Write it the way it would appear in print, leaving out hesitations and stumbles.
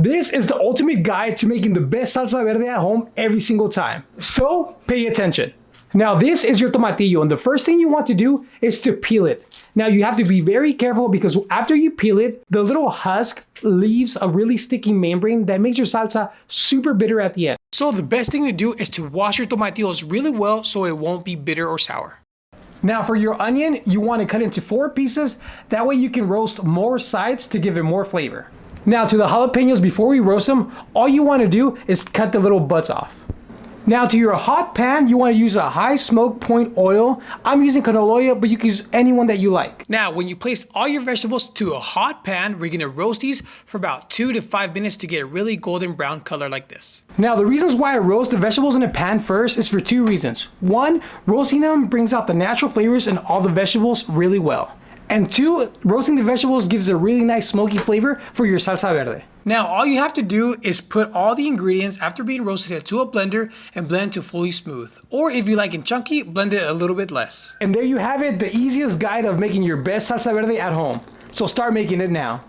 This is the ultimate guide to making the best salsa verde at home every single time. So pay attention. Now this is your tomatillo, and the first thing you want to do is to peel it. Now you have to be very careful because after you peel it, the little husk leaves a really sticky membrane that makes your salsa super bitter at the end. So the best thing to do is to wash your tomatillos really well so it won't be bitter or sour. Now for your onion, you want to cut into 4 pieces. That way you can roast more sides to give it more flavor. Now to the jalapenos, before we roast them, all you want to do is cut the little butts off. Now to your hot pan, you want to use a high smoke point oil. I'm using canola oil, but you can use any one that you like. Now when you place all your vegetables to a hot pan, we're going to roast these for about 2 to 5 minutes to get a really golden brown color like this. Now the reasons why I roast the vegetables in a pan first is for 2 reasons. 1, roasting them brings out the natural flavors in all the vegetables really well. And 2, roasting the vegetables gives a really nice smoky flavor for your salsa verde. Now all you have to do is put all the ingredients after being roasted into a blender and blend to fully smooth. Or if you like it chunky, blend it a little bit less. And there you have it, the easiest guide of making your best salsa verde at home. So start making it now.